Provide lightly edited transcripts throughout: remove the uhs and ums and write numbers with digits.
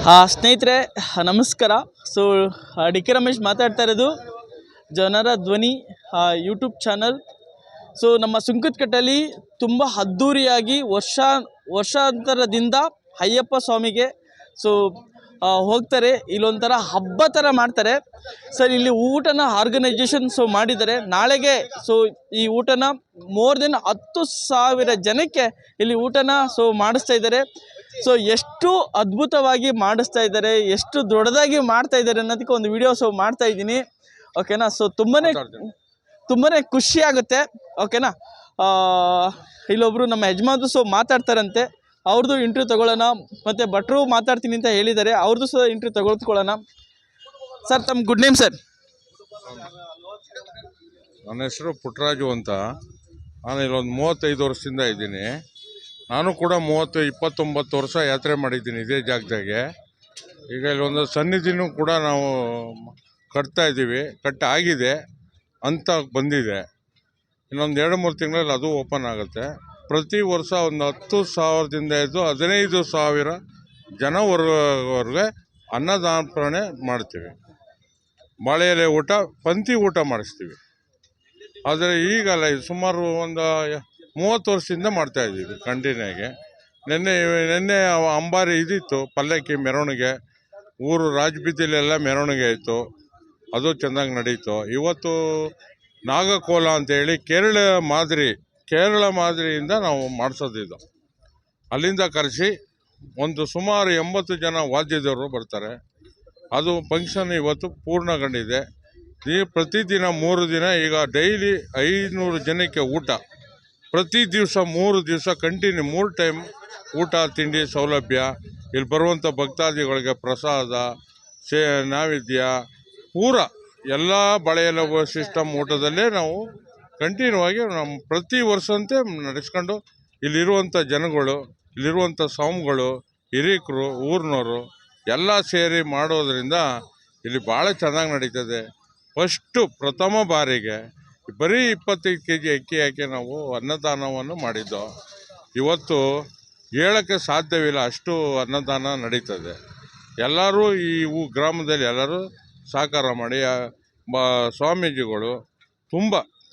ಸ್ನೇಹಿತರೆ ನಮಸ್ಕಾರ. So D K Ramesh ಮಾತಾಡ್ತಾ ಇರೋದು ಜನರ ಧ್ವನಿ ಯೂಟ್ಯೂಬ್ ಚಾನಲ್. ಸೊ ನಮ್ಮ ಸುಂಕದಕಟ್ಟೆಯಲ್ಲಿ ತುಂಬ ಅದ್ಧೂರಿಯಾಗಿ ವರ್ಷಾಂತರದಿಂದ ಅಯ್ಯಪ್ಪ ಸ್ವಾಮಿಗೆ ಸೊ ಹೋಗ್ತಾರೆ. ಇಲ್ಲೊಂಥರ ಹಬ್ಬ ಥರ ಮಾಡ್ತಾರೆ ಸರ್. ಇಲ್ಲಿ ಊಟನ ಆರ್ಗನೈಜೇಷನ್ ಮಾಡಿದ್ದಾರೆ ನಾಳೆಗೆ. ಸೊ ಈ ಊಟನ ಮೋರ್ ದೆನ್ 10,000 ಜನಕ್ಕೆ ಇಲ್ಲಿ ಊಟನ ಮಾಡಿಸ್ತಾ ಇದ್ದಾರೆ. ಸೊ ಎಷ್ಟು ಅದ್ಭುತವಾಗಿ ಮಾಡಿಸ್ತಾ ಇದ್ದಾರೆ, ಎಷ್ಟು ದೊಡ್ಡದಾಗಿ ಮಾಡ್ತಾ ಇದ್ದಾರೆ ಅನ್ನೋದಕ್ಕೆ ಒಂದು ವಿಡಿಯೋ ಮಾಡ್ತಾ ಇದ್ದೀನಿ. ಓಕೆನಾ. ಸೊ ತುಂಬಾ ಖುಷಿ ಆಗುತ್ತೆ. ಓಕೆನಾ. ಇಲ್ಲೊಬ್ರು ನಮ್ಮ ಯಜಮಾನ್ರು ಮಾತಾಡ್ತಾರಂತೆ, ಅವ್ರದ್ದು ಇಂಟರ್ವ್ಯೂ ತಗೊಳ್ಳೋಣ. ಮತ್ತು ಭಟ್ರು ಮಾತಾಡ್ತೀನಿ ಅಂತ ಹೇಳಿದ್ದಾರೆ, ಅವ್ರದ್ದು ಇಂಟರ್ವ್ಯೂ ತಗೊಳ್ಕೊಳ್ಳೋಣ. ಸರ್ ತಮ್ಮ ಗುಡ್ ನೇಮ್ ಸರ್? ನನ್ನ ಹೆಸರು ಪುಟ್ಟರಾಜು ಅಂತ. ನಾನು ಇಲ್ಲೊಂದು 35 ವರ್ಷದಿಂದ ಇದ್ದೀನಿ. ನಾನು ಕೂಡ 29 ವರ್ಷ ಯಾತ್ರೆ ಮಾಡಿದ್ದೀನಿ ಇದೇ ಜಾಗದಾಗೆ. ಈಗ ಇಲ್ಲೊಂದು ಸನ್ನಿಧಿನೂ ಕೂಡ ನಾವು ಕಟ್ತಾಯಿದ್ದೀವಿ, ಆಗಿದೆ ಅಂತ ಬಂದಿದೆ. ಇನ್ನೊಂದು 2-3 ತಿಂಗಳಲ್ಲಿ ಅದು ಓಪನ್ ಆಗುತ್ತೆ. ಪ್ರತಿ ವರ್ಷ ಒಂದು 10,000ದಿಂದ ಹಿಡಿದು 15,000 ಜನವರೆಗೆ ಅನ್ನದಾನ ಮಾಡ್ತೀವಿ. ಬಾಳೆ ಎಲೆ ಊಟ, ಪಂಕ್ತಿ ಊಟ ಮಾಡಿಸ್ತೀವಿ. ಆದರೆ ಈಗಲ್ಲ, ಸುಮಾರು ಒಂದು 30 ವರ್ಷದಿಂದ ಮಾಡ್ತಾಯಿದ್ದೀವಿ ಕಂಟಿನ್ಯೂಗೆ. ನಿನ್ನೆ ಅಂಬಾರಿ ಇದಿತ್ತು, ಪಲ್ಲಕ್ಕಿ ಮೆರವಣಿಗೆ, ಊರು ರಾಜಬೀದಿಲೆಲ್ಲ ಮೆರವಣಿಗೆ ಇತ್ತು, ಅದು ಚೆನ್ನಾಗಿ ನಡೀತು. ಇವತ್ತು ನಾಗಕೋಲ ಅಂತೇಳಿ ಕೇರಳ ಮಾದರಿಯಿಂದ ನಾವು ಮಾಡಿಸೋದಿದ್ದು. ಅಲ್ಲಿಂದ ಕರೆಸಿ ಸುಮಾರು 80 ಜನ ವಾದ್ಯದವರು ಬರ್ತಾರೆ. ಅದು ಫಂಕ್ಷನ್ ಇವತ್ತು ಪೂರ್ಣಗೊಂಡಿದೆ. ಪ್ರತಿದಿನ 3 ದಿನ, ಈಗ ಡೈಲಿ 500 ಜನಕ್ಕೆ ಊಟ. ಪ್ರತಿ ದಿವಸ 3 ದಿವಸ ಕಂಟಿನ್ಯೂ 3 ಟೈಮ್ ಊಟ ತಿಂಡಿ ಸೌಲಭ್ಯ. ಇಲ್ಲಿ ಬರುವಂಥ ಭಕ್ತಾದಿಗಳಿಗೆ ಪ್ರಸಾದ, ನೈವೇದ್ಯ ಪೂರ ಎಲ್ಲ ಬಳೆಯೆಲ್ಲ ಸಿಸ್ಟಮ್ ಊಟದಲ್ಲೇ ನಾವು ಕಂಟಿನ್ಯೂ ಆಗಿ ಪ್ರತಿ ವರ್ಷಂತೆ ನಡೆಸ್ಕೊಂಡು, ಇಲ್ಲಿರುವಂಥ ಜನಗಳು, ಇಲ್ಲಿರುವಂಥ ಸ್ವಾಮಿಗಳು, ಹಿರೀಕರು, ಊರಿನವರು ಎಲ್ಲ ಸೇರಿ ಮಾಡೋದ್ರಿಂದ ಇಲ್ಲಿ ಭಾಳ ಚೆನ್ನಾಗಿ ನಡೀತದೆ. ಪ್ರಥಮ ಬಾರಿಗೆ ಬರೀ 25 kg ಅಕ್ಕಿ ಹಾಕಿ ನಾವು ಅನ್ನದಾನವನ್ನು ಮಾಡಿದ್ದು. ಇವತ್ತು ಹೇಳೋಕ್ಕೆ ಸಾಧ್ಯವಿಲ್ಲ, ಅಷ್ಟು ಅನ್ನದಾನ ನಡೀತದೆ. ಎಲ್ಲರೂ ಈ ಗ್ರಾಮದಲ್ಲಿ ಎಲ್ಲರೂ ಸಹಕಾರ ಮಾಡಿ, ಸ್ವಾಮೀಜಿಗಳು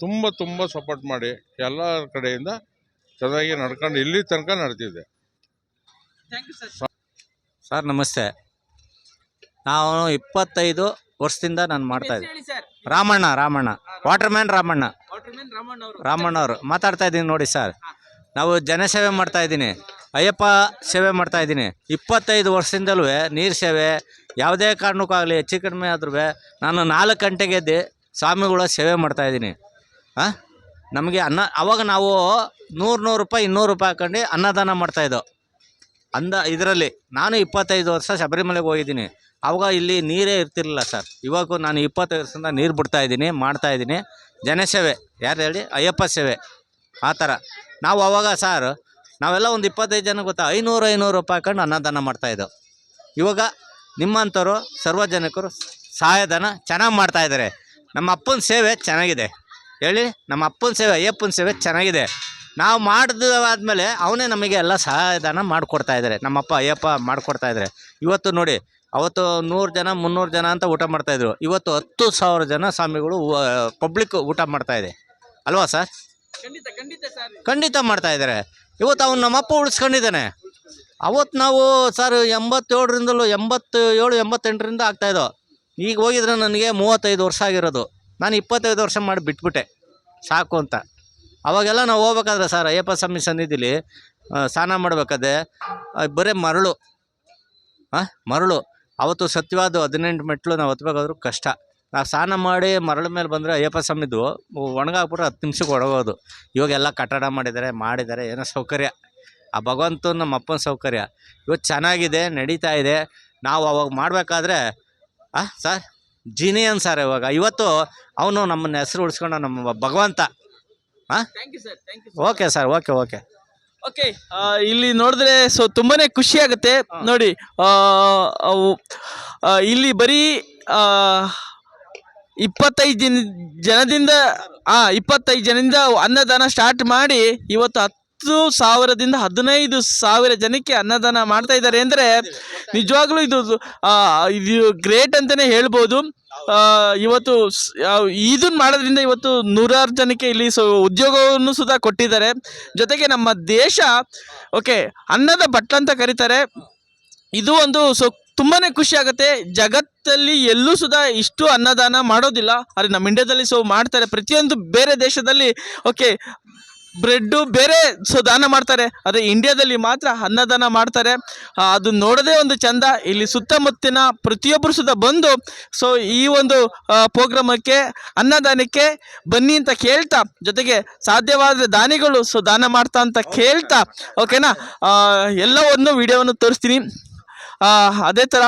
ತುಂಬ ಸಪೋರ್ಟ್ ಮಾಡಿ ಎಲ್ಲ ಕಡೆಯಿಂದ ಚೆನ್ನಾಗಿ ನಡ್ಕೊಂಡು ಇಲ್ಲಿ ತನಕ ನಡೆದಿದೆ. ಸರ್ ನಮಸ್ತೆ. ನಾವು 25 ವರ್ಷದಿಂದ ನಾನು ಮಾಡ್ತಾ ಇದ್ದೀನಿ. ರಾಮಣ್ಣ ವಾಟರ್ಮ್ಯಾನ್ ರಾಮಣ್ಣ ಅವರು ಮಾತಾಡ್ತಾ ಇದ್ದೀನಿ ನೋಡಿ ಸರ್. ನಾವು ಜನಸೇವೆ ಮಾಡ್ತಾ ಇದ್ದೀನಿ, ಅಯ್ಯಪ್ಪ ಸೇವೆ ಮಾಡ್ತಾ ಇದ್ದೀನಿ 25 ವರ್ಷದಿಂದಲೂ. ನೀರು ಸೇವೆ ಯಾವುದೇ ಕಾರಣಕ್ಕಾಗಲಿ ಹೆಚ್ಚು ಕಡಿಮೆ ಆದ್ರೂ ನಾನು 4 ಗಂಟೆಗೆ ಎದ್ದು ಸ್ವಾಮಿಗಳ ಸೇವೆ ಮಾಡ್ತಾಯಿದ್ದೀನಿ. ನಮಗೆ ಅವಾಗ ನಾವು 100 ರೂಪಾಯಿ 200 ರೂಪಾಯಿ ಹಾಕೊಂಡು ಅನ್ನದಾನ ಮಾಡ್ತಾಯಿದ್ದೋ. ಇದರಲ್ಲಿ ನಾನು 25 ವರ್ಷ ಶಬರಿಮಲೆಗೆ ಹೋಗಿದ್ದೀನಿ. ಆವಾಗ ಇಲ್ಲಿ ನೀರೇ ಇರ್ತಿರಲಿಲ್ಲ ಸರ್. ಇವಾಗ ನಾನು 25 ವರ್ಷದಿಂದ ನೀರು ಬಿಡ್ತಾಯಿದ್ದೀನಿ, ಮಾಡ್ತಾಯಿದ್ದೀನಿ ಜನಸೇವೆ. ಯಾರು ಹೇಳಿ? ಅಯ್ಯಪ್ಪ ಸೇವೆ. ಆ ಥರ ನಾವು ಅವಾಗ ಸರ್ ನಾವೆಲ್ಲ ಒಂದು 25 ಜನ ಗೊತ್ತಾ 500 ರೂಪಾಯಿ ಹಾಕೊಂಡು ಅನ್ನದಾನ ಮಾಡ್ತಾಯಿದ್ದೋ. ಇವಾಗ ನಿಮ್ಮಂಥವ್ರು ಸಾರ್ವಜನಿಕರು ಸಹಾಯಧನ ಚೆನ್ನಾಗಿ ಮಾಡ್ತಾಯಿದ್ದಾರೆ. ನಮ್ಮ ಅಪ್ಪನ ಸೇವೆ ಚೆನ್ನಾಗಿದೆ ಹೇಳಿ. ನಮ್ಮ ಅಪ್ಪನ ಸೇವೆ, ಅಯ್ಯಪ್ಪನ ಸೇವೆ ಚೆನ್ನಾಗಿದೆ. ನಾವು ಮಾಡಿದಾದ್ಮೇಲೆ ಅವನೇ ನಮಗೆ ಎಲ್ಲ ಸಹಾಯಧನ ಮಾಡಿಕೊಡ್ತಾಯಿದ್ದಾರೆ. ನಮ್ಮಪ್ಪ ಅಯ್ಯಪ್ಪ ಮಾಡಿಕೊಡ್ತಾಯಿದ್ದಾರೆ. ಇವತ್ತು ನೋಡಿ, ಅವತ್ತು 100 ಜನ 300 ಜನ ಅಂತ ಊಟ ಮಾಡ್ತಾಯಿದ್ರು. ಇವತ್ತು 10,000 ಜನ ಸ್ವಾಮಿಗಳು ಪಬ್ಲಿಕ್ ಊಟ ಮಾಡ್ತಾಯಿದೆ ಅಲ್ವಾ ಸರ್? ಖಂಡಿತ ಮಾಡ್ತಾಯಿದ್ದಾರೆ. ಇವತ್ತು ಅವ್ನು ನಮ್ಮಪ್ಪ ಉಳಿಸ್ಕೊಂಡಿದ್ದಾನೆ. ಅವತ್ತು ನಾವು ಸರ್ 87ರಿಂದಲೂ 88ರಿಂದ ಆಗ್ತಾಯಿದ್ದೋ. ಈಗ ಹೋಗಿದ್ರೆ ನನಗೆ 35 ವರ್ಷ ಆಗಿರೋದು. ನಾನು 25 ವರ್ಷ ಮಾಡಿ ಬಿಟ್ಬಿಟ್ಟೆ ಸಾಕು ಅಂತ. ಅವಾಗೆಲ್ಲ ನಾವು ಹೋಗ್ಬೇಕಾದ್ರೆ ಸರ್ ಅಯ್ಯಪ್ಪ ಸ್ವಾಮಿ ಸನ್ನಿಧಿಲಿ ಸ್ನಾನ ಮಾಡಬೇಕಾದ್ರೆ ಬರೀ ಮರಳು ಅವತ್ತು ಸತ್ಯವಾದ 18 ಮೆಟ್ಲು ನಾವು ಹತ್ಬೇಕಾದ್ರೂ ಕಷ್ಟ. ನಾವು ಸ್ನಾನ ಮಾಡಿ ಮರಳ ಮೇಲೆ ಬಂದರೆ ಅಯ್ಯಪ್ಪ ಸ್ವಾಮಿದು ಒಣಗಾಕ್ಬಿಟ್ರೆ 10 ನಿಮಿಷಕ್ಕೆ ಒಣಗೋದು. ಇವಾಗೆಲ್ಲ ಕಟ್ಟಡ ಮಾಡಿದ್ದಾರೆ ಏನೋ ಸೌಕರ್ಯ. ಆ ಭಗವಂತ ನಮ್ಮ ಅಪ್ಪನ ಸೌಕರ್ಯ ಇವತ್ತು ಚೆನ್ನಾಗಿದೆ, ನಡೀತಾ ಇದೆ. ನಾವು ಅವಾಗ ಮಾಡಬೇಕಾದ್ರೆ ಸರ್ ಜಿನಿಯನ್ ಸರ್. ಇವತ್ತು ಅವನು ನಮ್ಮನ್ನ ಹೆಸರು ಉಳಿಸ್ಕೊಂಡು ನಮ್ಮ ಭಗವಂತ. Okay sir, okay. ಇಲ್ಲಿ ನೋಡಿದ್ರೆ ತುಂಬಾನೇ ಖುಷಿ ಆಗುತ್ತೆ ನೋಡಿ. ಇಲ್ಲಿ ಬರೀ 25 ಜನದಿಂದ ಅನ್ನದಾನ ಸ್ಟಾರ್ಟ್ ಮಾಡಿ ಇವತ್ತು 10,000ದಿಂದ 15,000 ಜನಕ್ಕೆ ಅನ್ನದಾನ ಮಾಡ್ತಾ ಇದ್ದಾರೆ ಅಂದರೆ ನಿಜವಾಗ್ಲೂ ಇದು ಗ್ರೇಟ್ ಅಂತಲೇ ಹೇಳ್ಬೋದು. ಇವತ್ತು ಇದನ್ನು ಮಾಡೋದ್ರಿಂದ ಇವತ್ತು ನೂರಾರು ಜನಕ್ಕೆ ಇಲ್ಲಿ ಉದ್ಯೋಗವನ್ನು ಸುಧಾ ಕೊಟ್ಟಿದ್ದಾರೆ. ಜೊತೆಗೆ ನಮ್ಮ ದೇಶ ಓಕೆ ಅನ್ನದ ಬಟ್ಲ ಅಂತ ಕರೀತಾರೆ. ಇದು ಒಂದು ತುಂಬಾ ಖುಷಿ ಆಗುತ್ತೆ. ಜಗತ್ತಲ್ಲಿ ಎಲ್ಲೂ ಸುಧಾ ಇಷ್ಟು ಅನ್ನದಾನ ಮಾಡೋದಿಲ್ಲ, ಆದರೆ ನಮ್ಮ ಇಂಡಿಯಾದಲ್ಲಿ ಮಾಡ್ತಾರೆ. ಪ್ರತಿಯೊಂದು ಬೇರೆ ದೇಶದಲ್ಲಿ ಓಕೆ ಬ್ರೆಡ್ಡು ಬೇರೆ ದಾನ ಮಾಡ್ತಾರೆ, ಆದರೆ ಇಂಡಿಯಾದಲ್ಲಿ ಮಾತ್ರ ಅನ್ನದಾನ ಮಾಡ್ತಾರೆ. ಅದು ನೋಡೋದೇ ಒಂದು ಚಂದ. ಇಲ್ಲಿ ಸುತ್ತಮುತ್ತಿನ ಪ್ರತಿಯೊಬ್ಬರು ಸುಧಾ ಬಂದು ಈ ಒಂದು ಪ್ರೋಗ್ರಾಮಕ್ಕೆ ಅನ್ನದಾನಕ್ಕೆ ಬನ್ನಿ ಅಂತ ಕೇಳ್ತಾ, ಜೊತೆಗೆ ಸಾಧ್ಯವಾದರೆ ದಾನಿಗಳು ದಾನ ಮಾಡ್ತಾ ಅಂತ ಕೇಳ್ತಾ ಓಕೆನಾ, ಎಲ್ಲವನ್ನು ವಿಡಿಯೋವನ್ನು ತೋರಿಸ್ತೀನಿ. ಅದೇ ಥರ